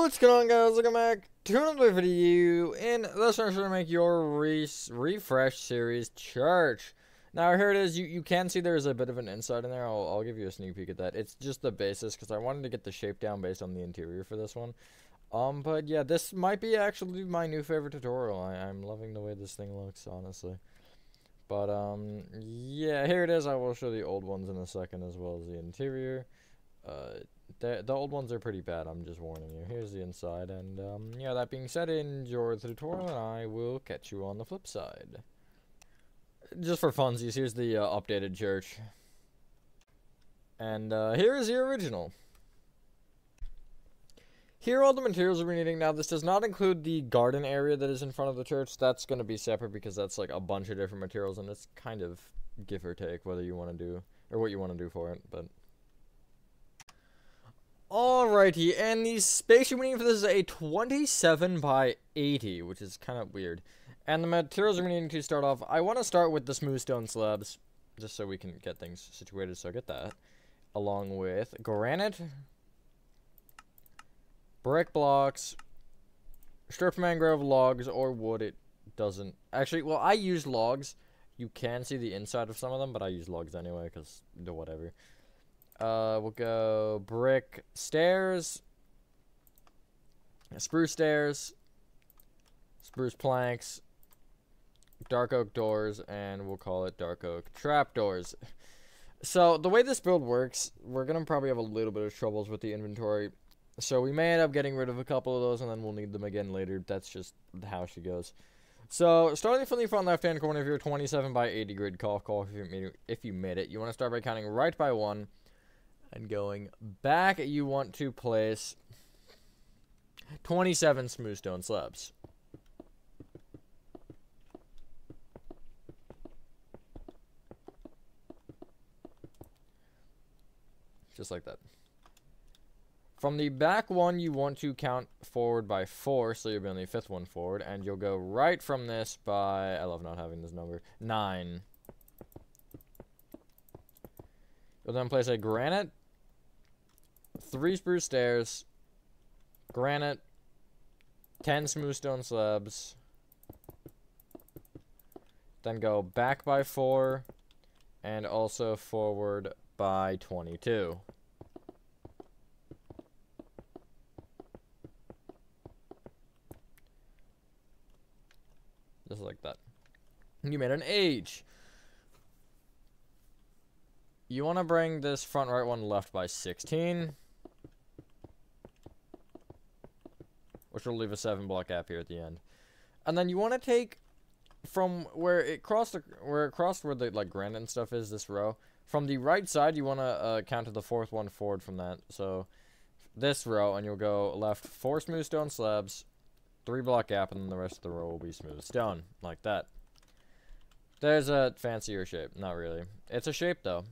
What's going on, guys? Welcome back to another video, and this one's going to make your refresh series church. Now here it is. You can see there's a bit of an inside in there. I'll give you a sneak peek at that. It's just the basis because I wanted to get the shape down based on the interior for this one. But yeah, this might be actually my new favorite tutorial. I'm loving the way this thing looks, honestly. But yeah, here it is. I will show the old ones in a second as well as the interior. The old ones are pretty bad, I'm just warning you. Here's the inside, and yeah, that being said, enjoy the tutorial, and I will catch you on the flip side. Just for funsies, here's the updated church. And here is the original. Here are all the materials we're needing. Now, this does not include the garden area that is in front of the church. That's going to be separate because that's like a bunch of different materials, and it's kind of give or take whether you want to do, or what you want to do for it, but... Alrighty, and the space you're needing for this is a 27 by 80, which is kind of weird. And the materials we're needing to start off, I want to start with the smooth stone slabs, just so we can get things situated, so get that. Along with granite, brick blocks, stripped mangrove logs, or wood. It doesn't... Actually, well, I use logs. You can see the inside of some of them, but I use logs anyway, because whatever. We'll go brick stairs, spruce planks, dark oak doors, and we'll call it dark oak trapdoors. So, the way this build works, we're going to probably have a little bit of troubles with the inventory. So, we may end up getting rid of a couple of those, and then we'll need them again later. That's just how she goes. So, starting from the front left-hand corner of your 27 by 80 grid, call if you made it. You want to start by counting right by 1. And going back, you want to place 27 smooth stone slabs. Just like that. From the back one, you want to count forward by 4, so you'll be on the 5th one forward, and you'll go right from this by, I love not having this number, 9. You'll then place a granite, 3 spruce stairs, granite, 10 smooth stone slabs, then go back by 4, and also forward by 22. Just like that. You made an H. You want to bring this front right one left by 16. Which will leave a 7 block gap here at the end. And then you want to take from where it crossed where the like granite and stuff is, this row. From the right side, you want to count to the 4th one forward from that. So this row, and you'll go left 4 smooth stone slabs, 3 block gap, and then the rest of the row will be smooth stone, like that. There's a fancier shape. Not really. It's a shape, though.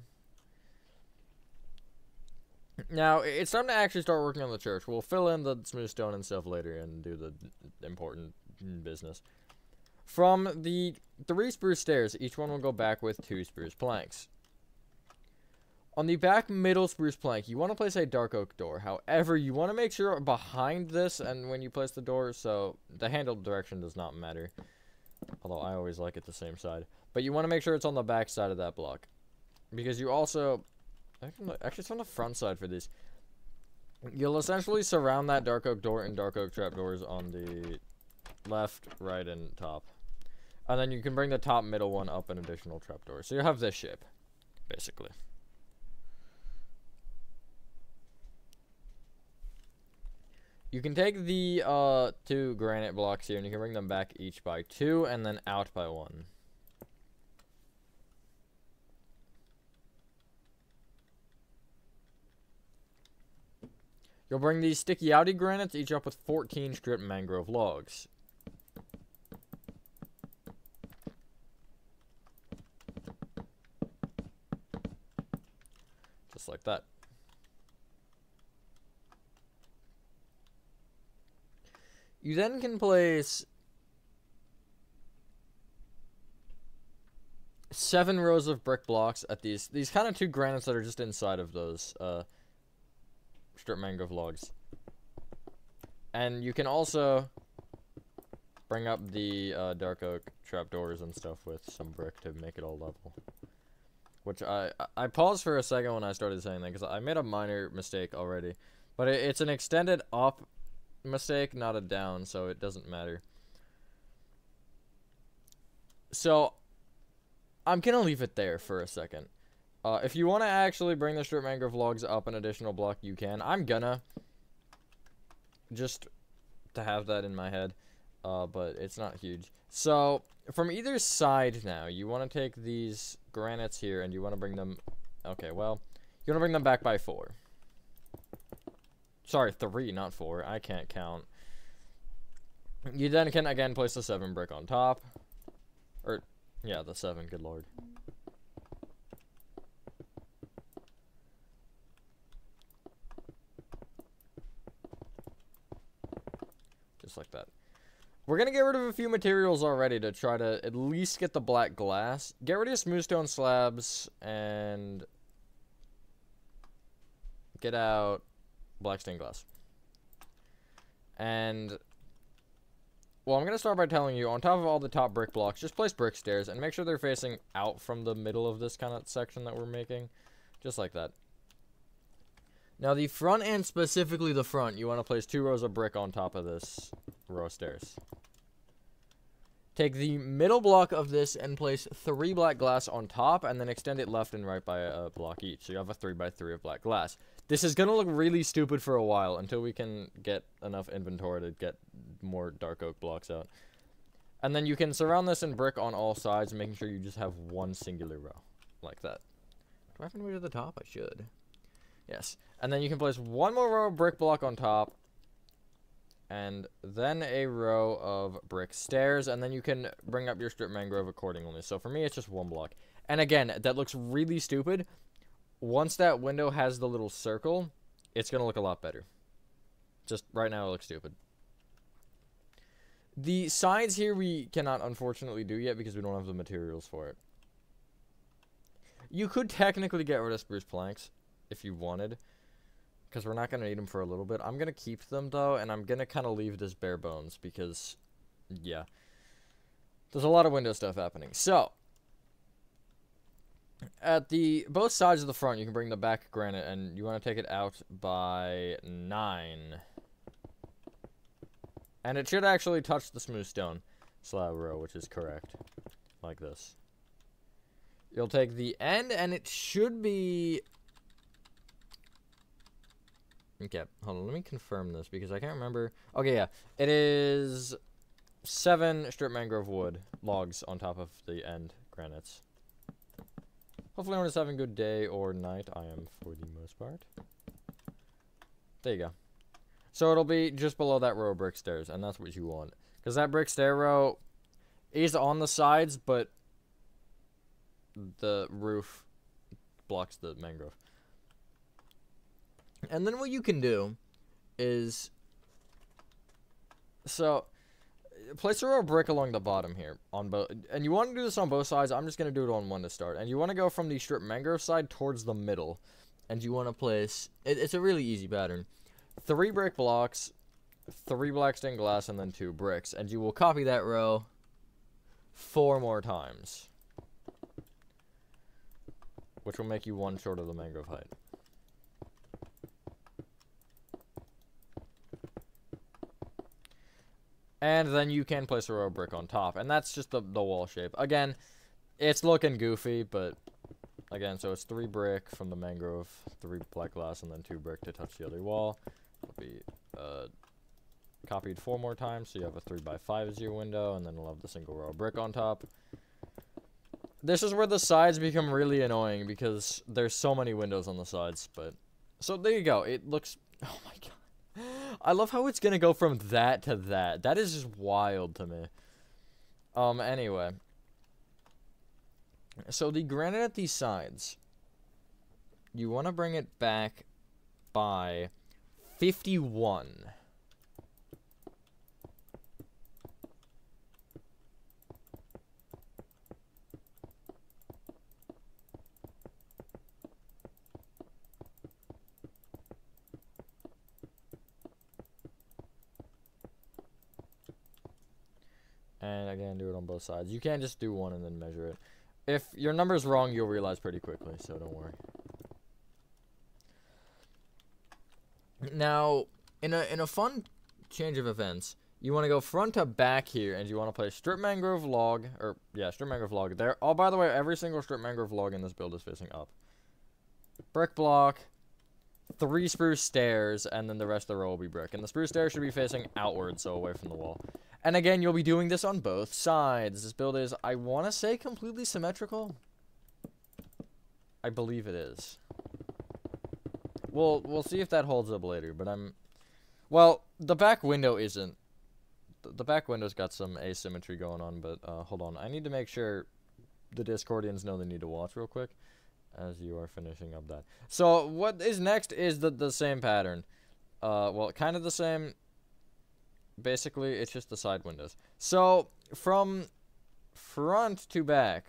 Now, it's time to actually start working on the church. We'll fill in the smooth stone and stuff later and do the important business. From the 3 spruce stairs, each one will go back with 2 spruce planks. On the back middle spruce plank, you want to place a dark oak door. However, you want to make sure behind this and when you place the door, so the handle direction does not matter. Although I always like it the same side. But you want to make sure it's on the back side of that block. Because you also... Actually, it's on the front side for these. You'll essentially surround that dark oak door and dark oak trapdoors on the left, right, and top. And then you can bring the top middle one up an additional trapdoor. So you have this shape, basically. You can take the 2 granite blocks here, and you can bring them back each by 2, and then out by 1. You'll bring these sticky outy granites, each up with 14 stripped mangrove logs. Just like that. You then can place 7 rows of brick blocks at these kind of 2 granites that are just inside of those strip mangrove logs. And you can also bring up the dark oak trapdoors and stuff with some brick to make it all level. Which I paused for a second when I started saying that because I made a minor mistake already. But it's an extended up mistake, not a down, so it doesn't matter. So I'm gonna leave it there for a second. If you want to actually bring the strip mangrove logs up an additional block, you can. I'm gonna, just to have that in my head, but it's not huge. So from either side now, you want to take these granites here and you want to bring them, okay, well, you want to bring them back by 4. Sorry, 3, not 4. I can't count. You then can again place the 7 brick on top. Or, yeah, the 7, good lord. Just like that. We're going to get rid of a few materials already to try to at least get the black glass. Get rid of smooth stone slabs and get out black stained glass. And, well, I'm going to start by telling you, on top of all the top brick blocks, just place brick stairs and make sure they're facing out from the middle of this kind of section that we're making. Just like that. Now, the front and specifically the front, you want to place 2 rows of brick on top of this row of stairs. Take the middle block of this and place 3 black glass on top, and then extend it left and right by a block each. So you have a 3x3 of black glass. This is going to look really stupid for a while until we can get enough inventory to get more dark oak blocks out. And then you can surround this in brick on all sides, making sure you just have one singular row. Like that. Do I have any way to the top? I should. Yes. And then you can place 1 more row of brick block on top. And then a row of brick stairs, and then you can bring up your strip mangrove accordingly. So for me, it's just 1 block. And again, that looks really stupid. Once that window has the little circle, it's going to look a lot better. Just right now, it looks stupid. The sides here we cannot unfortunately do yet because we don't have the materials for it. You could technically get rid of spruce planks if you wanted, because we're not going to need them for a little bit. I'm going to keep them, though, and I'm going to kind of leave this bare bones because, yeah, there's a lot of window stuff happening. So, at the both sides of the front, you can bring the back granite, and you want to take it out by 9. And it should actually touch the smooth stone slab row, which is correct, like this. You'll take the end, and it should be... Okay, hold on, let me confirm this, because I can't remember. Okay, yeah, it is 7 strip mangrove wood logs on top of the end granites. Hopefully everyone's having a good day or night. I am for the most part. There you go. So it'll be just below that row of brick stairs, and that's what you want. Because that brick stair row is on the sides, but the roof blocks the mangrove. And then what you can do is, so, place a row of brick along the bottom here, on both, and you want to do this on both sides. I'm just going to do it on one to start. And you want to go from the strip mangrove side towards the middle, and you want to place, it's a really easy pattern, 3 brick blocks, 3 black stained glass, and then 2 bricks, and you will copy that row 4 more times, which will make you 1 short of the mangrove height. And then you can place a row of brick on top. And that's just the wall shape. Again, it's looking goofy, but again, so it's 3 brick from the mangrove, 3 black glass, and then 2 brick to touch the other wall. It'll be copied 4 more times, so you have a 3x5 as your window, and then we'll have the single row of brick on top. This is where the sides become really annoying because there's so many windows on the sides, but so there you go. It looks, oh my god. I love how it's gonna go from that to that. That is just wild to me. Anyway. So the granite at these sides, you want to bring it back by 51. And again, do it on both sides. You can't just do one and then measure it. If your number's wrong, you'll realize pretty quickly, so don't worry. Now, in a fun change of events, you want to go front to back here, and you want to place strip mangrove log, strip mangrove log there. Oh, by the way, every single strip mangrove log in this build is facing up. Brick block, 3 spruce stairs, and then the rest of the row will be brick. And the spruce stairs should be facing outward, so away from the wall. And again, you'll be doing this on both sides. This build is, I want to say, completely symmetrical. I believe it is. We'll see if that holds up later, but well, the back window isn't. The back window's got some asymmetry going on, but hold on. I need to make sure the Discordians know they need to watch real quick as you are finishing up that. So what is next is the same pattern. Well, kind of the same. Basically, it's just the side windows. So from front to back,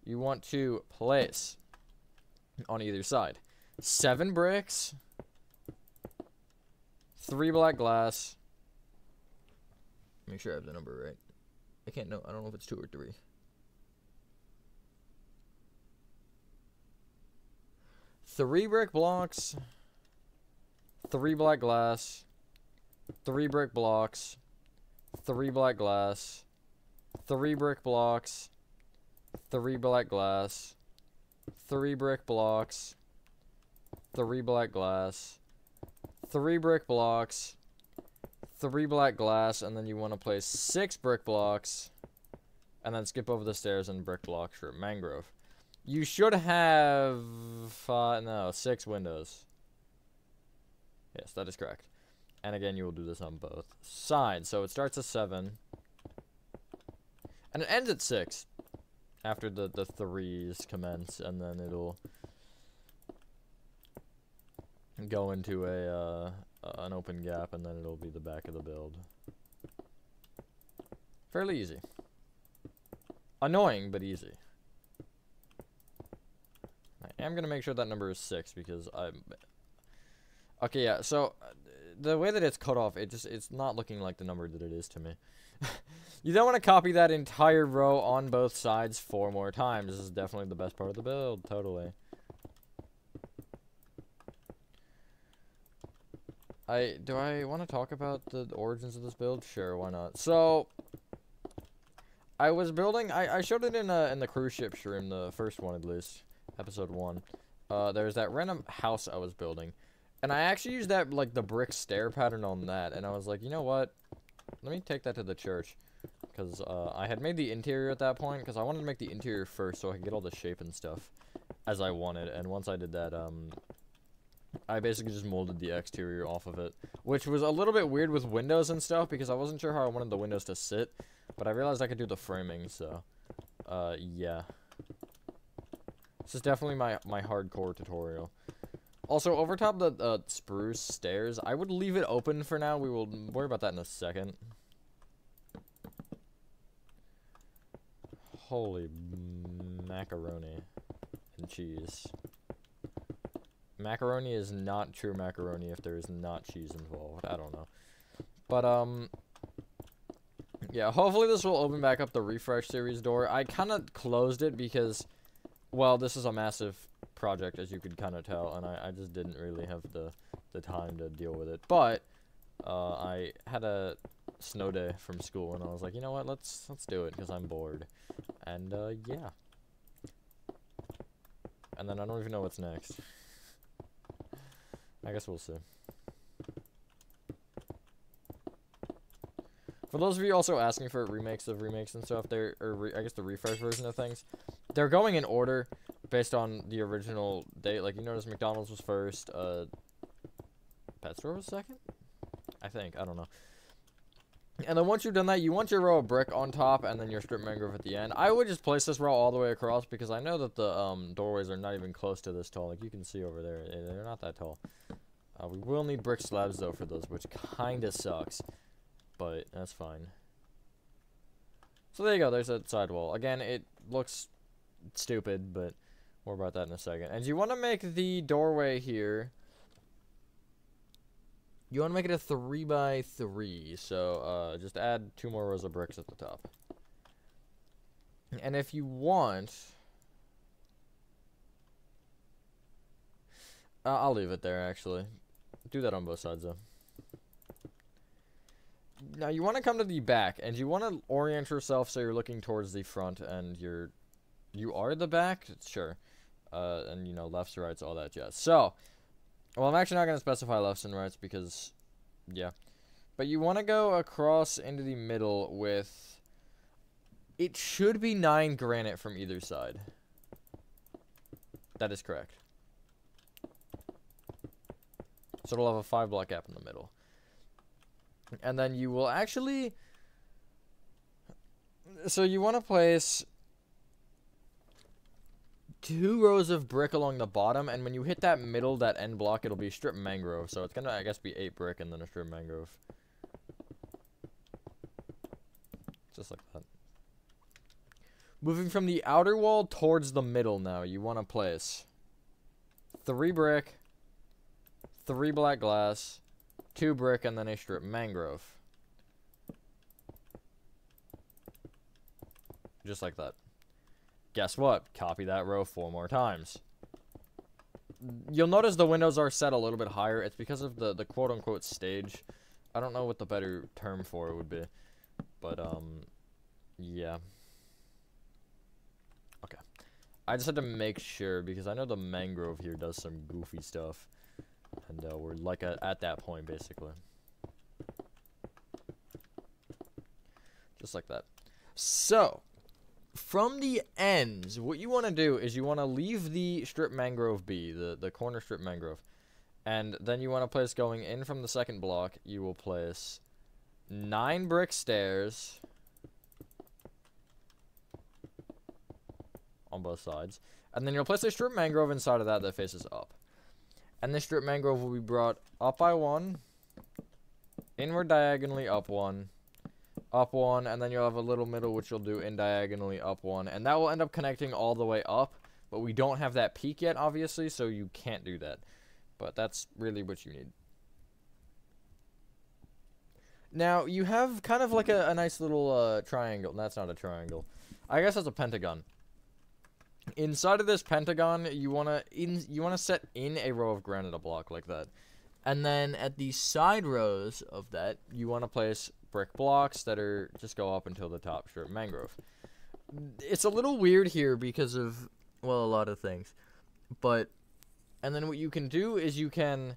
you want to place on either side 7 bricks, 3 black glass. Make sure I have the number right. I don't know if it's 2 or 3. 3 brick blocks, 3 black glass, 3 brick blocks, 3 black glass, 3 brick blocks, 3 black glass, 3 brick blocks, 3 black glass, 3 brick blocks, 3 black glass, and then you want to place 6 brick blocks, and then skip over the stairs and brick block strip mangrove. You should have 6 windows. Yes, that is correct. And again, you will do this on both sides. So it starts at 7, and it ends at 6 after the 3s commence, and then it'll go into an open gap, and then it'll be the back of the build. Fairly easy. Annoying, but easy. I am going to make sure that number is 6 because okay, yeah, so the way that it's cut off, it's not looking like the number that it is to me. You don't want to copy that entire row on both sides 4 more times. This is definitely the best part of the build, totally. Do I want to talk about the origins of this build? Sure, why not? So, I was building, I showed it in the cruise ship stream, the first one at least, episode 1. There's that random house I was building, and I actually used that, like, the brick stair pattern on that, and I was like, you know what, let me take that to the church, because I had made the interior at that point, because I wanted to make the interior first so I could get all the shape and stuff as I wanted, and once I did that, I basically just molded the exterior off of it, which was a little bit weird with windows and stuff, because I wasn't sure how I wanted the windows to sit, but I realized I could do the framing, so, yeah. This is definitely my hardcore tutorial. Also, over top of the spruce stairs, I would leave it open for now. We will worry about that in a second. Holy macaroni and cheese. Macaroni is not true macaroni if there is not cheese involved. I don't know. But, yeah, hopefully this will open back up the refresh series door. I kind of closed it because, well, this is a massive project, as you could kind of tell, and I just didn't really have the time to deal with it. But, I had a snow day from school, and I was like, you know what, let's do it, because I'm bored. And, yeah. And then I don't even know what's next. I guess we'll see. For those of you also asking for remakes and stuff, I guess the refresh version of things, they're going in order based on the original date. Like, you notice McDonald's was first, Pet Store was second? I think, I don't know. And then once you've done that, you want your row of brick on top and then your strip mangrove at the end. I would just place this row all the way across because I know that the doorways are not even close to this tall. Like you can see over there, they're not that tall. We will need brick slabs though for those, which kinda sucks. But that's fine. So there you go, there's a sidewall. Again, it looks stupid, but more about that in a second. And you want to make the doorway here You want to make it a 3x3, so just add 2 more rows of bricks at the top. And if you want, I'll leave it there, actually. Do that on both sides, though. Now, you want to come to the back, and you want to orient yourself so you're looking towards the front, and you are the back? Sure. And, you know, lefts, rights, all that jazz. So, well, I'm actually not going to specify lefts and rights because, yeah. But you want to go across into the middle with, it should be 9 granite from either side. That is correct. So it'll have a 5 block gap in the middle. And then you will actually, so you want to place 2 rows of brick along the bottom, and when you hit that middle, that end block, it'll be strip mangrove. So it's gonna, I guess, be 8 brick and then a strip mangrove. Just like that. Moving from the outer wall towards the middle now, you want to place 3 brick, 3 black glass, 2 brick, and then a strip mangrove. Just like that. Guess what? Copy that row 4 more times. You'll notice the windows are set a little bit higher. It's because of the quote-unquote stage. I don't know what the better term for it would be. But, yeah. Okay. I just had to make sure, because I know the mangrove here does some goofy stuff. And we're like at that point, basically. Just like that. So, from the ends, what you want to do is you want to leave the strip mangrove be, the corner strip mangrove. And then you want to place, going in from the second block, you will place 9 brick stairs on both sides. And then you'll place a strip mangrove inside of that faces up. And this strip mangrove will be brought up by 1, inward diagonally up 1, and then you'll have a little middle which you'll do in diagonally up 1. And that will end up connecting all the way up, but we don't have that peak yet, obviously, so you can't do that. But that's really what you need. Now, you have kind of like a nice little triangle. That's not a triangle. I guess that's a pentagon. Inside of this pentagon, you wanna set in a row of granite block like that, and then at the side rows of that, you want to place brick blocks that are just go up until the top strip mangrove. It's a little weird here because of, well, a lot of things, but and then what you can do is you can,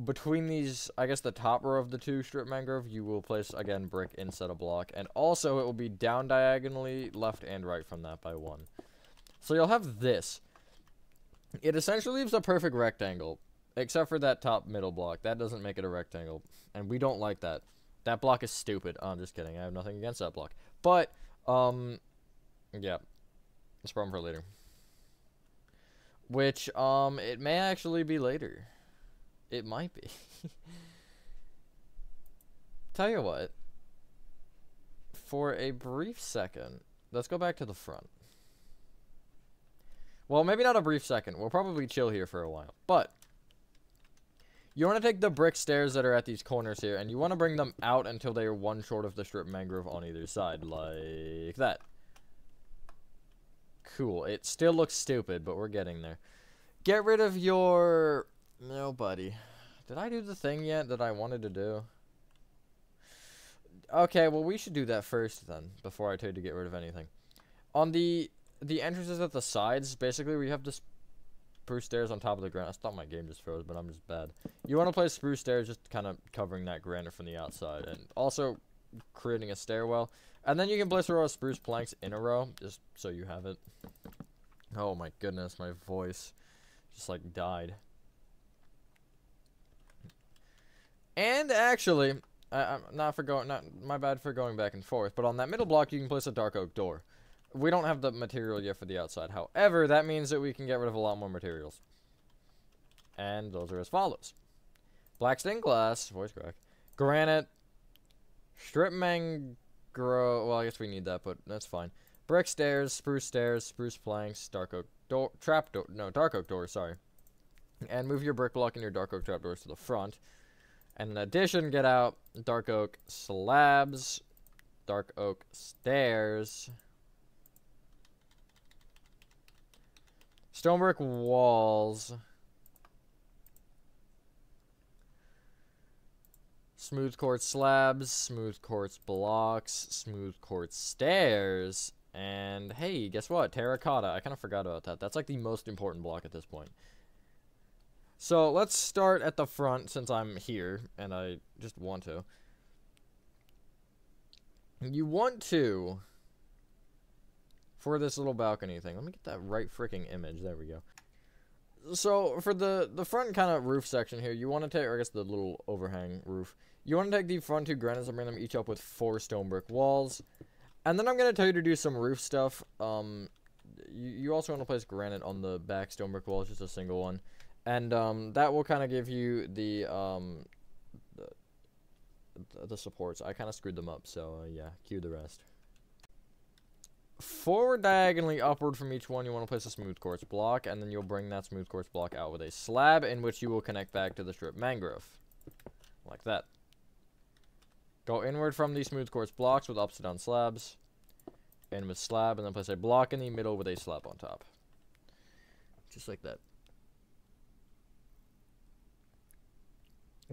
between these, I guess the top row of the 2 strip mangrove, you will place again brick instead of block, and also it will be down diagonally left and right from that by 1. So you'll have this. It essentially leaves a perfect rectangle, except for that top middle block. That doesn't make it a rectangle, and we don't like that. That block is stupid. Oh, I'm just kidding. I have nothing against that block. But, yeah. It's a problem for later. Which, it may actually be later. It might be. Tell you what. For a brief second, let's go back to the front. Well, maybe not a brief second. We'll probably chill here for a while. But you want to take the brick stairs that are at these corners here, and you want to bring them out until they are 1 short of the strip mangrove on either side, like that. Cool. It still looks stupid, but we're getting there. Get rid of your... No, buddy. Did I do the thing yet that I wanted to do? Okay, well, we should do that first, then, before I tell you to get rid of anything. On the entrances at the sides, basically, we have the spruce stairs on top of the granite. I thought my game just froze, but I'm just bad. You want to place spruce stairs, just kind of covering that granite from the outside, and also creating a stairwell. And then you can place a row of spruce planks in a row, just so you have it. Oh my goodness, my voice just like died. And actually, I'm not my bad for going back and forth, but on that middle block you can place a dark oak door. We don't have the material yet for the outside. However, that means that we can get rid of a lot more materials. And those are as follows. Black stained glass, voice crack, granite, strip mangrove, well, I guess we need that, but that's fine. Brick stairs, spruce planks, dark oak door, dark oak doors, sorry. And move your brick block and your dark oak trapdoors to the front. And in addition, get out dark oak slabs, dark oak stairs, stone brick walls, smooth quartz slabs, smooth quartz blocks, smooth quartz stairs, and hey, guess what? Terracotta. I kind of forgot about that. That's like the most important block at this point. So let's start at the front since I'm here and I just want to. You want to, for this little balcony thing, let me get that right freaking image. There we go. So for the front kind of roof section here, you want to take, or I guess the little overhang roof, you want to take the front 2 granites and bring them each up with 4 stone brick walls. And then I'm going to tell you to do some roof stuff. You also want to place granite on the back stone brick wall, just a single one. And that will kind of give you the supports. I kind of screwed them up, so yeah, cue the rest. Forward diagonally upward from each one, you want to place a smooth quartz block, and then you'll bring that smooth quartz block out with a slab in which you will connect back to the strip mangrove. Like that. Go inward from these smooth quartz blocks with upside down slabs. In with slab, and then place a block in the middle with a slab on top. Just like that.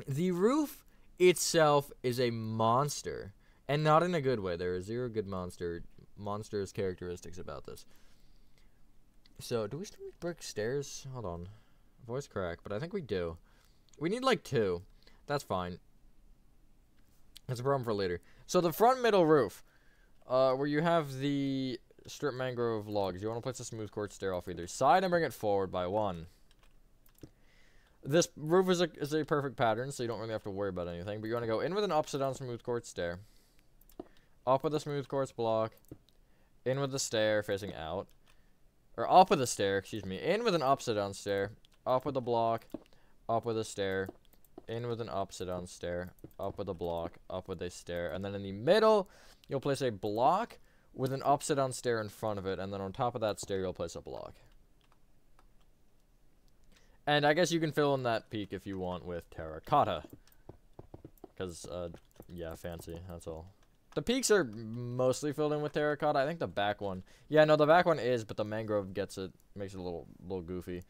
The roof itself is a monster, and not in a good way. There are 0 good monstrous characteristics about this. So, do we still need brick stairs? Hold on. Voice crack, but I think we do. We need like 2. That's fine. That's a problem for later. So, the front middle roof, where you have the strip mangrove logs, you want to place a smooth quartz stair off either side and bring it forward by 1. This roof is a perfect pattern, so you don't really have to worry about anything. But you want to go in with an upside down smooth quartz stair, up with a smooth quartz block, in with the stair facing out, or up with a stair, excuse me, in with an upside down stair, up with a block, up with a stair, in with an upside down stair, up with a block, up with a stair, and then in the middle, you'll place a block with an upside down stair in front of it, and then on top of that stair, you'll place a block. And I guess you can fill in that peak if you want with terracotta. Because, yeah, fancy, that's all. The peaks are mostly filled in with terracotta. I think the back one... Yeah, no, the back one is, but the mangrove makes it a little goofy.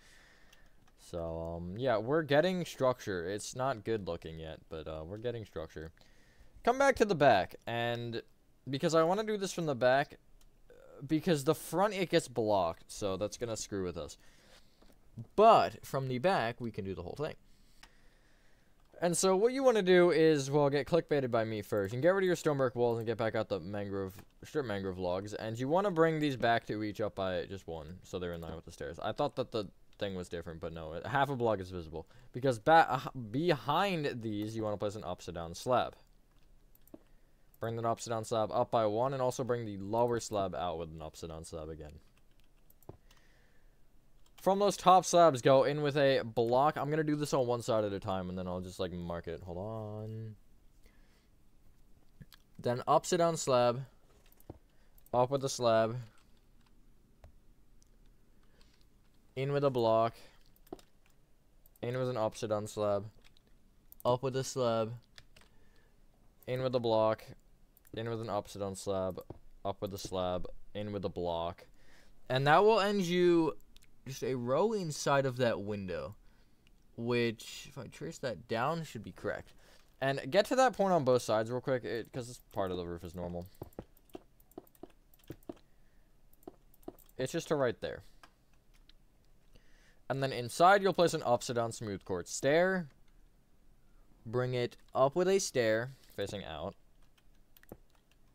So, yeah, we're getting structure. It's not good looking yet, but, we're getting structure. Come back to the back, and... Because I want to do this from the back, because the front, it gets blocked, so that's going to screw with us. But from the back, we can do the whole thing. And so what you want to do is, well, get clickbaited by me first. You can get rid of your stone brick walls and get back out the strip mangrove logs. And you want to bring these back to each up by just 1, so they're in line with the stairs. I thought that the thing was different, but no. Half a block is visible. Because behind these, you want to place an upside down slab. Bring that upside down slab up by 1, and also bring the lower slab out with an upside down slab again. From those top slabs, go in with a block. I'm going to do this on one side at a time, and then I'll just, like, mark it. Hold on. Then upside down slab. Up with the slab. In with a block. In with an upside down slab. Up with a slab. In with a block. In with an upside down slab. Up with a slab. In with a block. And that will end you... just a row inside of that window, which, if I trace that down, should be correct. And get to that point on both sides real quick, because this part of the roof is normal. It's just to right there. And then inside, you'll place an upside down smooth quartz stair. Bring it up with a stair, facing out.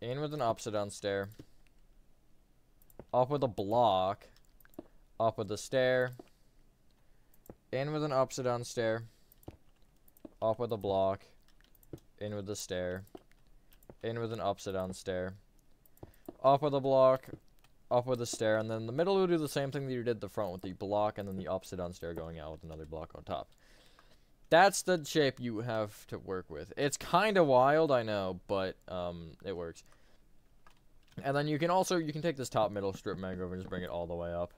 In with an upside down stair. Up with a block. Up with a stair. In with an upside down stair. Up with a block. In with a stair. In with an upside down stair. Up with a block. Up with a stair. And then in the middle, we'll do the same thing that you did the front with the block. And then the upside down stair going out with another block on top. That's the shape you have to work with. It's kind of wild, I know. But it works. And then you can take this top middle strip mangrove and just bring it all the way up.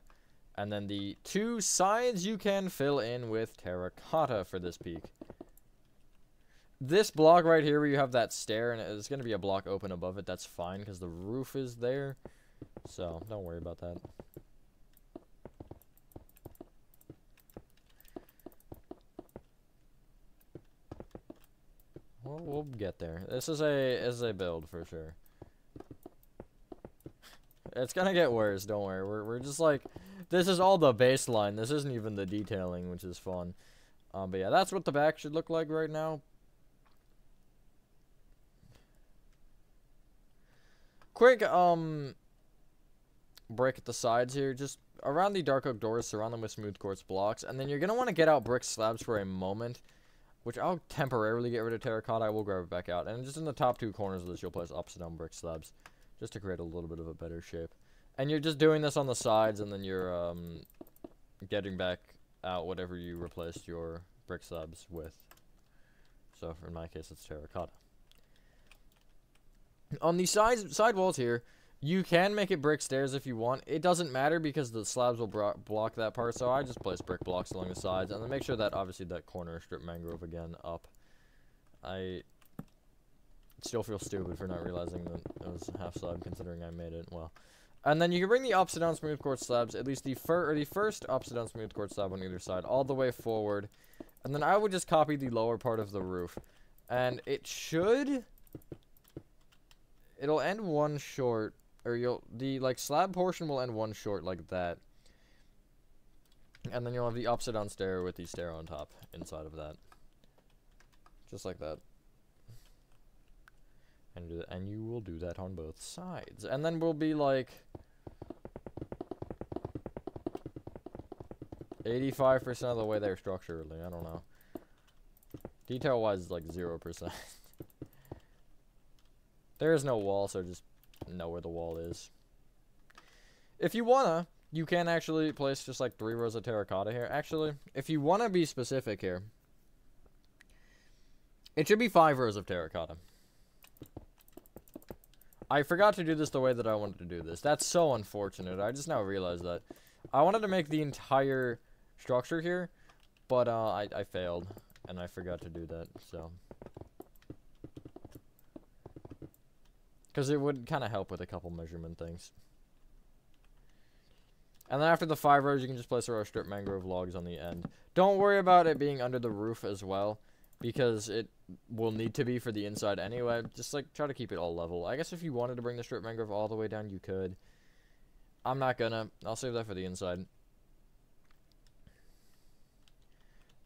And then the 2 sides you can fill in with terracotta for this peak. This block right here where you have that stair and it's going to be a block open above it, that's fine because the roof is there. So, don't worry about that. Well, we'll get there. This is a build for sure. It's gonna get worse, don't worry. We're just like, this is all the baseline. This isn't even the detailing, which is fun. But yeah, that's what the back should look like right now. Quick, break at the sides here. Just around the dark oak doors, surround them with smooth quartz blocks. And then you're gonna want to get out brick slabs for a moment, which I'll temporarily get rid of terracotta. I will grab it back out. And just in the top 2 corners of this, you'll place upside down brick slabs, just to create a little bit of a better shape. And you're just doing this on the sides, and then you're getting back out whatever you replaced your brick slabs with. So in my case, it's terracotta. On the side walls here, you can make it brick stairs if you want. It doesn't matter because the slabs will block that part, so I just place brick blocks along the sides, and then make sure that, obviously, that corner strip mangrove again up. I still feel stupid for not realizing that it was half slab, considering I made it. Well, and then you can bring the upside down smooth quartz slabs, at least the first upside down smooth quartz slab on either side, all the way forward, and then I would just copy the lower part of the roof, and it'll end one short, or the slab portion will end one short like that, and then you'll have the upside down stair with the stair on top inside of that, just like that. And you will do that on both sides. And then we'll be like 85% of the way there structurally. I don't know. Detail-wise, like 0%. There is no wall, so just know where the wall is. If you wanna, you can actually place just like 3 rows of terracotta here. Actually, if you wanna be specific here, it should be 5 rows of terracotta. I forgot to do this the way that I wanted to do this. That's so unfortunate. I just now realized that. I wanted to make the entire structure here, but I failed, and I forgot to do that, so. Because it would kind of help with a couple measurement things. And then after the 5 rows, you can just place a row of strip mangrove logs on the end. Don't worry about it being under the roof as well, because it will need to be for the inside anyway. Just like try to keep it all level. I guess if you wanted to bring the strip mangrove all the way down, you could. I'm not gonna. I'll save that for the inside.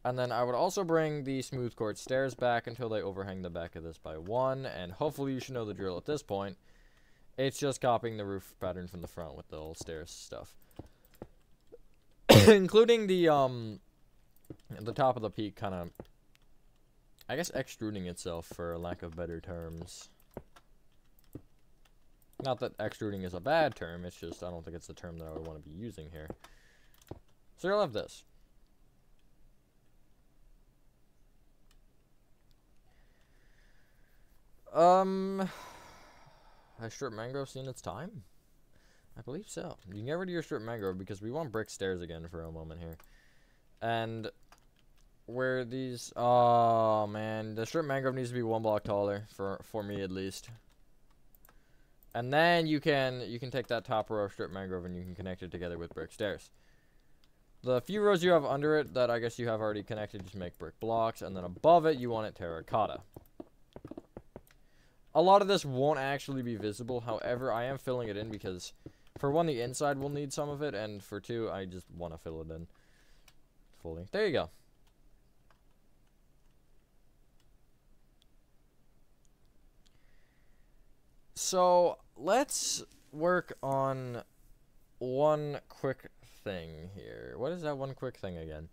And then I would also bring the smooth quartz stairs back until they overhang the back of this by 1. And hopefully you should know the drill at this point. It's just copying the roof pattern from the front with the old stairs stuff. Including the top of the peak kind of, I guess, extruding itself, for lack of better terms. Not that extruding is a bad term, it's just I don't think it's the term that I would want to be using here. So you'll have this. Has strip mangrove seen its time? I believe so. You can get rid of your strip mangrove because we want brick stairs again for a moment here. And where these, oh man, the strip mangrove needs to be 1 block taller for me at least. And then you can take that top row of strip mangrove and you can connect it together with brick stairs. The few rows you have under it that I guess you have already connected, just make brick blocks, and then above it you want it terracotta. A lot of this won't actually be visible, however, I am filling it in because, for 1, the inside will need some of it, and for 2, I just want to fill it in fully. There you go. So, let's work on one quick thing here. What is that one quick thing again?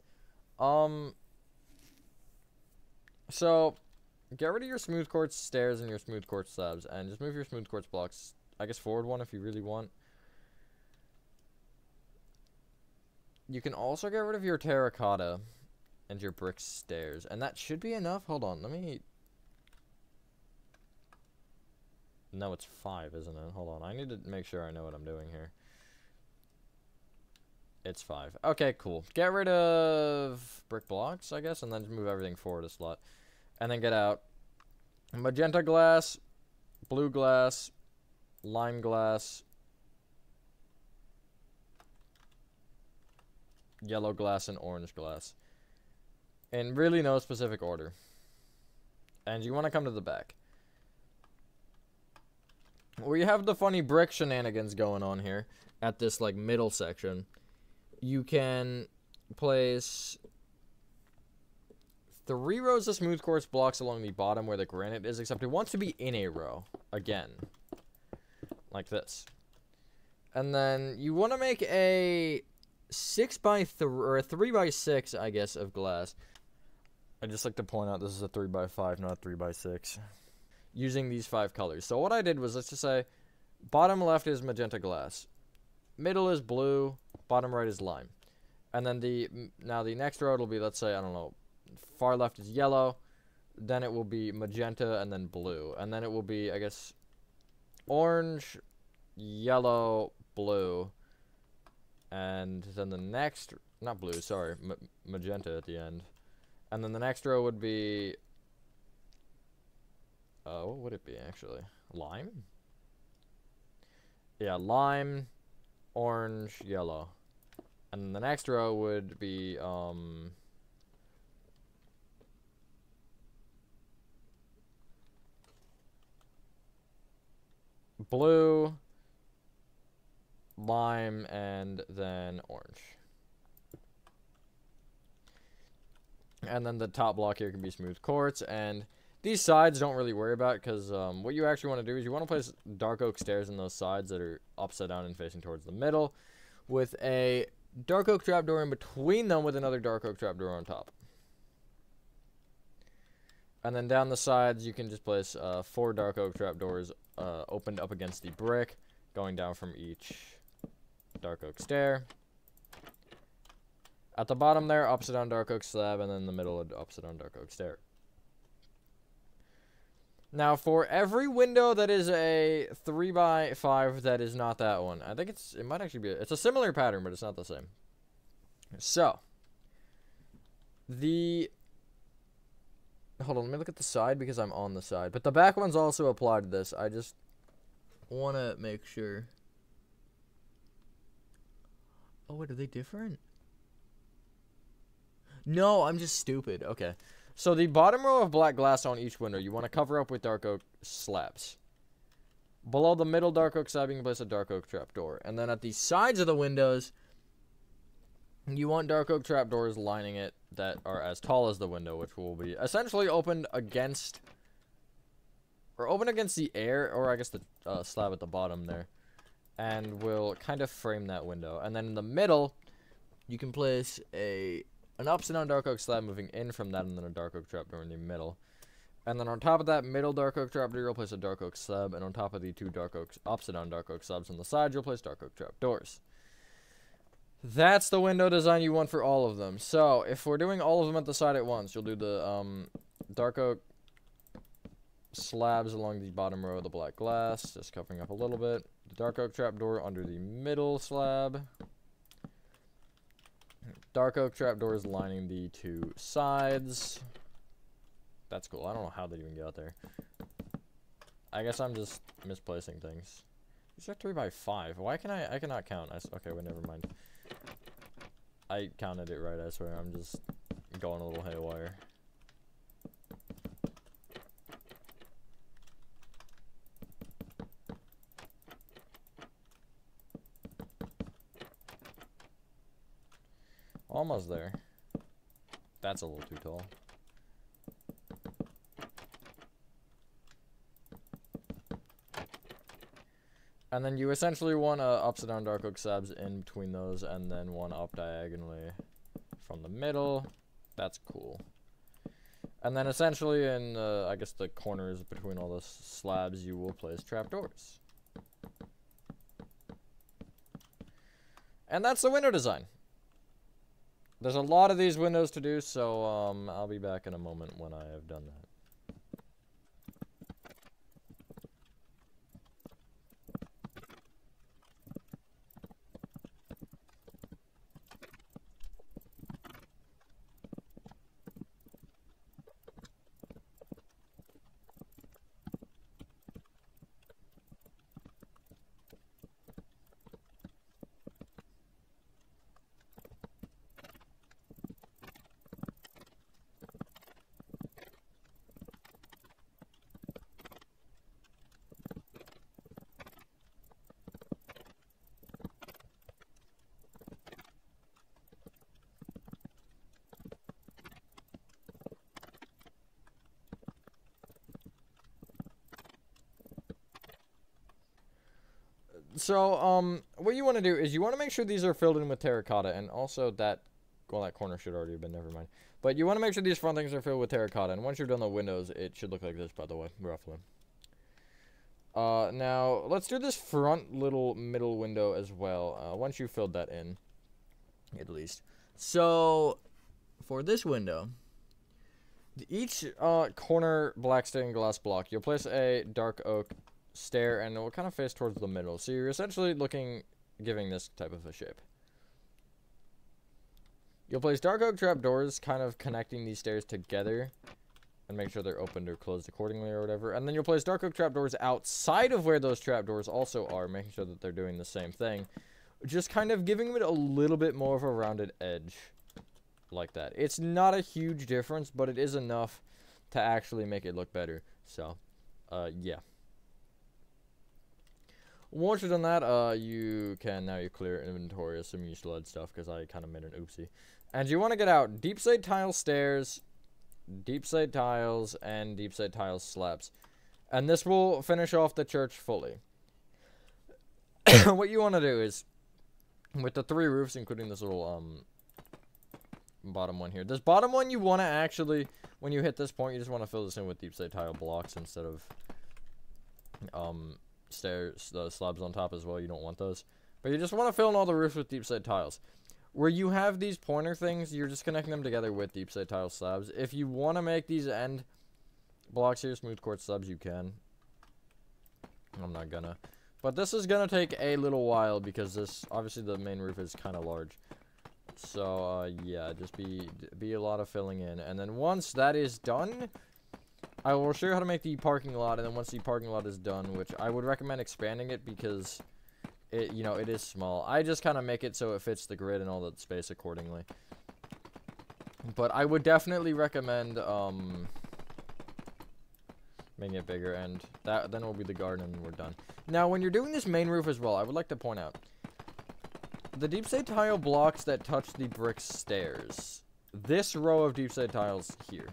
So, get rid of your smooth quartz stairs and your smooth quartz slabs, and just move your smooth quartz blocks, I guess, forward 1 if you really want. You can also get rid of your terracotta and your brick stairs, and that should be enough. Hold on, let me... No, it's 5, isn't it? Hold on, I need to make sure I know what I'm doing here. It's 5. Okay, cool. Get rid of brick blocks, I guess, and then just move everything forward a slot. And then get out magenta glass, blue glass, lime glass, yellow glass, and orange glass. In really no specific order. And you want to come to the back. We have the funny brick shenanigans going on here at this like middle section. You can place 3 rows of smooth quartz blocks along the bottom where the granite is, except it wants to be in a row again, like this. And then you want to make a 6x3 or a 3x6, I guess, of glass. I just like to point out this is a 3x5, not a 3x6. Using these 5 colors. So what I did was, let's just say, bottom left is magenta glass, middle is blue, bottom right is lime. And then the next row will be, let's say, I don't know, far left is yellow, then it will be magenta, and then blue. And then it will be, I guess, orange, yellow, blue. And then the next, not blue, sorry, magenta at the end. And then the next row would be, what would it be, actually? Lime? Yeah, lime, orange, yellow. And then the next row would be, blue, lime, and then orange. And then the top block here can be smooth quartz, and these sides don't really worry about, because what you actually want to do is you want to place dark oak stairs in those sides that are upside down and facing towards the middle, with a dark oak trapdoor in between them with another dark oak trapdoor on top. And then down the sides you can just place 4 dark oak trapdoors opened up against the brick, going down from each dark oak stair. At the bottom there, upside down dark oak slab, and then in the middle, upside down dark oak stair. Now, for every window that is a 3x5 that is not that one, I think it might actually be, it's a similar pattern, but it's not the same. So, hold on, let me look at the side because I'm on the side. But the back ones also apply to this. I just want to make sure. Oh, wait, are they different? No, I'm just stupid. Okay. So the bottom row of black glass on each window, you want to cover up with dark oak slabs. Below the middle dark oak slab, you can place a dark oak trapdoor. And then at the sides of the windows, you want dark oak trapdoors lining it that are as tall as the window, which will be essentially opened against, or open against the air, or I guess the slab at the bottom there, and will kind of frame that window. And then in the middle, you can place an upside down dark oak slab moving in from that, and then a dark oak trapdoor in the middle. And then on top of that middle dark oak trapdoor, you'll place a dark oak slab, and on top of the 2 dark oak upside down dark oak slabs on the side, you'll place dark oak trapdoors. That's the window design you want for all of them. So, if we're doing all of them at the side at once, you'll do the dark oak slabs along the bottom row of the black glass, just covering up a little bit. The dark oak trapdoor under the middle slab. Dark oak trapdoors lining the 2 sides. That's cool. I don't know how they even got there. I guess I'm just misplacing things. These are 3x5. Why can I cannot count? Okay, well, never mind. I counted it right, I swear. I'm just going a little haywire. Almost there. That's a little too tall. And then you essentially want upside down dark oak slabs in between those, and then one up diagonally from the middle. That's cool. And then essentially in, I guess, the corners between all the slabs, you will place trapdoors. And that's the window design. There's a lot of these windows to do, so I'll be back in a moment when I have done that. So, what you want to do is you want to make sure these are filled in with terracotta, and also that, well, that corner should already have been, never mind. But you want to make sure these front things are filled with terracotta, and once you're done the windows, it should look like this, by the way, roughly. Now, let's do this front little middle window as well, once you filled that in, at least. So, for this window, each corner black stained glass block, you'll place a dark oak stair, and it will kind of face towards the middle. So you're essentially giving this type of a shape. You'll place dark oak trapdoors, kind of connecting these stairs together, and make sure they're opened or closed accordingly or whatever. And then you'll place dark oak trapdoors outside of where those trapdoors also are, making sure that they're doing the same thing. Just kind of giving it a little bit more of a rounded edge. Like that. It's not a huge difference, but it is enough to actually make it look better. So, yeah. Once you've done that, you can now clear inventory, assuming you still had stuff, because I kind of made an oopsie. And you want to get out deep slate tile stairs, deep slate tiles, and deep slate tile slabs. And this will finish off the church fully. What you want to do is, with the 3 roofs, including this little, bottom one here. This bottom one, you want to actually, when you hit this point, you just want to fill this in with deep slate tile blocks instead of, stairs, the slabs on top as well. You don't want those. But you just want to fill in all the roofs with deep slate tiles. Where you have these pointer things, you're just connecting them together with deep slate tile slabs. If you want to make these end blocks here smooth quartz slabs, you can. I'm not gonna. But this is gonna take a little while because this, obviously the main roof is kind of large. So, yeah, just be a lot of filling in. And then once that is done, I will show you how to make the parking lot. And then once the parking lot is done, which I would recommend expanding it because it, you know, it is small. I just kind of make it so it fits the grid and all the space accordingly. But I would definitely recommend, making it bigger. And that then will be the garden and we're done. Now, when you're doing this main roof as well, I would like to point out, the deep slate tile blocks that touch the brick stairs. This row of deep slate tiles here.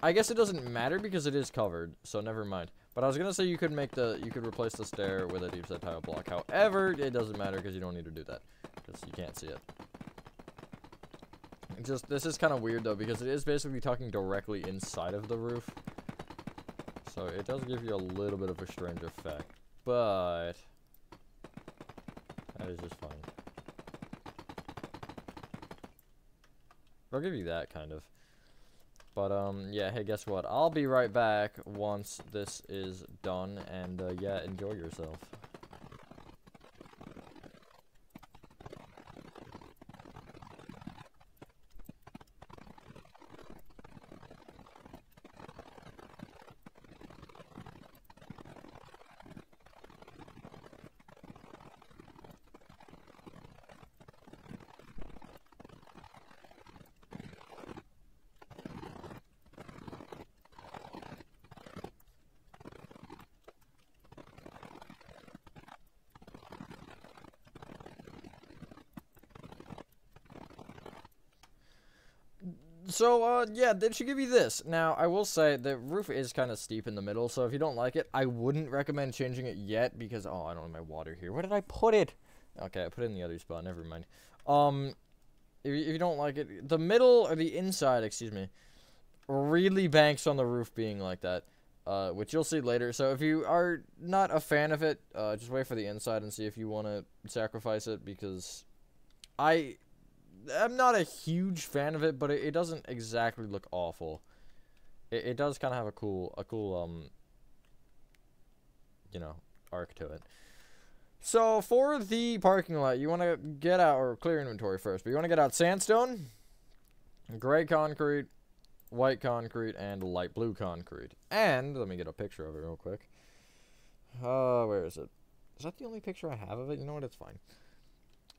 I guess it doesn't matter because it is covered, so never mind. But I was gonna say you could replace the stair with a deep slate tile block. However, it doesn't matter because you don't need to do that because you can't see it. This is kind of weird though because it is basically tucking directly inside of the roof. So it does give you a little bit of a strange effect, but that is just fine. I'll give you that, kind of. But, yeah, hey, guess what? I'll be right back once this is done, and, yeah, enjoy yourself. So, yeah, they should give you this. Now, I will say, the roof is kind of steep in the middle, so if you don't like it, I wouldn't recommend changing it yet, because, oh, I don't have my water here. Where did I put it? Okay, I put it in the other spot, never mind. If you don't like it, the middle, or the inside, excuse me, really banks on the roof being like that, which you'll see later. So, if you are not a fan of it, just wait for the inside and see if you want to sacrifice it, because I'm not a huge fan of it, but it doesn't exactly look awful. It does kind of have a cool, you know, arc to it. So, for the parking lot, you want to get out, or clear inventory first, but you want to get out sandstone, gray concrete, white concrete, and light blue concrete. And, let me get a picture of it real quick. Where is it? Is that the only picture I have of it? You know what, it's fine.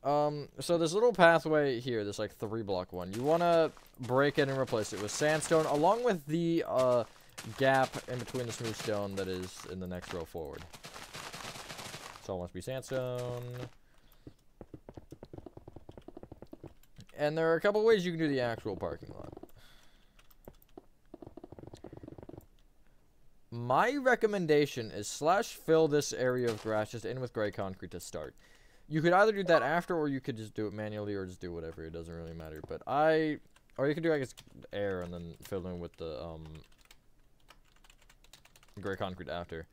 So this little pathway here, this like 3-block one, you want to break it and replace it with sandstone, along with the, gap in between the smooth stone that is in the next row forward. So it must be sandstone. And there are a couple ways you can do the actual parking lot. my recommendation is slash fill this area of grass just in with gray concrete to start. You could either do that after, or you could just do it manually, or just do whatever. It doesn't really matter. But or you could do, I guess, air and then fill in with the gray concrete after.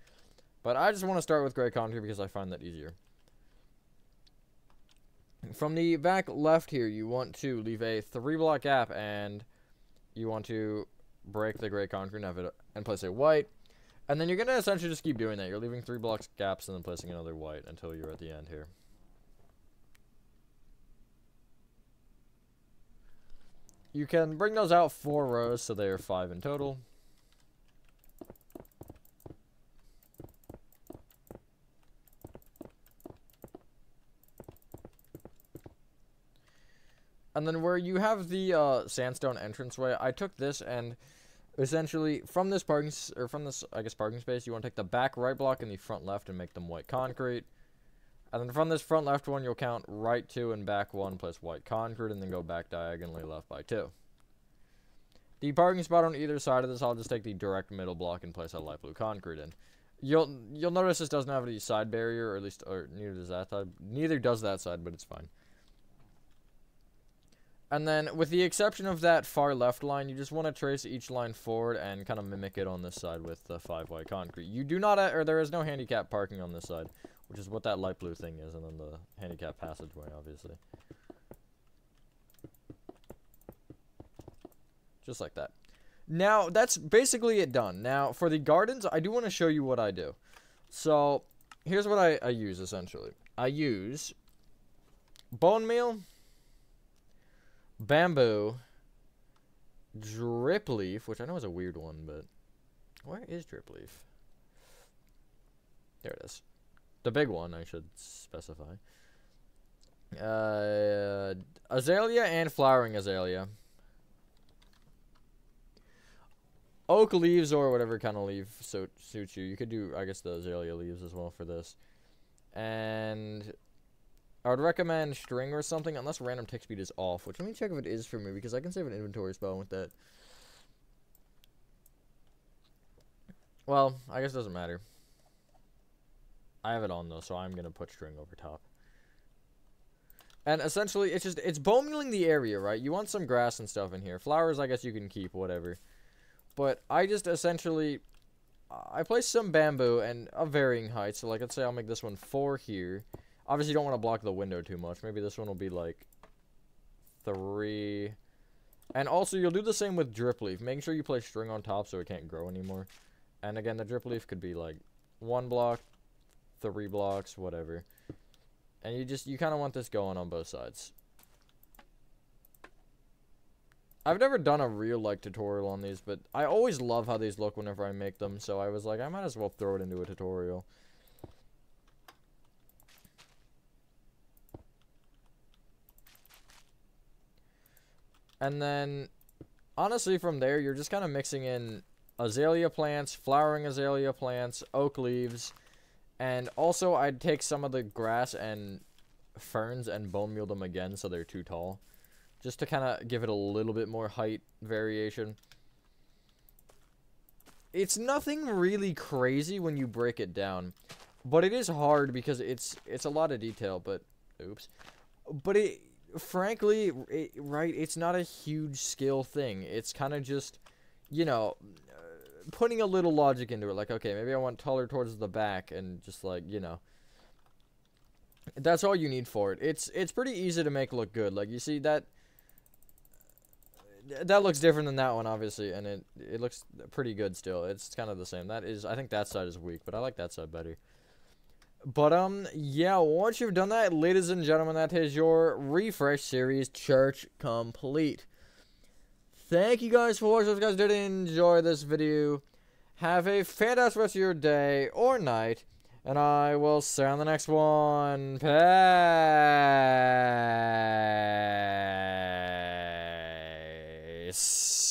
But I just want to start with gray concrete because I find that easier. From the back left here, you want to leave a 3-block gap, and you want to break the gray concrete and place a white. And then you're going to essentially just keep doing that. You're leaving 3 blocks gaps and then placing another white until you're at the end here. You can bring those out 4 rows, so they are 5 in total. And then where you have the sandstone entranceway, I took this and essentially from this parking space, you want to take the back right block and the front left and make them white concrete. And then from this front left one, you'll count right 2 and back 1 plus white concrete, and then go back diagonally left by 2. The parking spot on either side of this, I'll just take the direct middle block and place a light blue concrete in. You'll notice this doesn't have any side barrier, or at least, or neither does that side. Neither does that side, but it's fine. And then, with the exception of that far left line, you just want to trace each line forward and kind of mimic it on this side with the 5 white concrete. You do not, or there is no handicap parking on this side, which is what that light blue thing is, and then the handicap passageway, obviously. Just like that. Now, that's basically it done. Now, for the gardens, I do want to show you what I do. So, here's what I use, essentially. I use bone meal, bamboo, drip leaf, which I know is a weird one, but where is drip leaf? There it is. The big one, I should specify. Azalea and flowering azalea. Oak leaves or whatever kind of leaf suits you. You could do, I guess, the azalea leaves as well for this. And I would recommend string or something, unless random tick speed is off, which let me check if it is for me, because I can save an inventory spell with that. Well, I guess it doesn't matter. I have it on, though, so I'm going to put string over top. And essentially, it's bone mealing the area, right? You want some grass and stuff in here. Flowers, I guess you can keep, whatever. But I just essentially, I place some bamboo and of varying heights. So, like, let's say I'll make this one 4 here. Obviously, you don't want to block the window too much. Maybe this one will be, like, 3. And also, you'll do the same with drip leaf. Making sure you place string on top so it can't grow anymore. And again, the drip leaf could be, like, 1 block, 3 blocks, whatever. And you kind of want this going on both sides. I've never done a real, like, tutorial on these, but I always love how these look whenever I make them, so I was like, I might as well throw it into a tutorial. And then, honestly, from there, you're just kind of mixing in azalea plants, flowering azalea plants, oak leaves, and also I'd take some of the grass and ferns and bone meal them again so they're too tall. Just to kind of give it a little bit more height variation. It's nothing really crazy when you break it down. But it is hard because it's a lot of detail, but... Oops. But frankly, right, it's not a huge skill thing. It's kind of just, you know, putting a little logic into it. Like, okay, maybe I want taller towards the back and just like, you know. That's all you need for it. It's pretty easy to make look good. Like, you see that... That looks different than that one, obviously, and it looks pretty good still. It's kind of the same. I think that side is weak, but I like that side better. But, yeah, once you've done that, ladies and gentlemen, that is your refresh series church complete. Thank you guys for watching. If you guys did enjoy this video, have a fantastic rest of your day or night, and I will see you on the next one. Peace.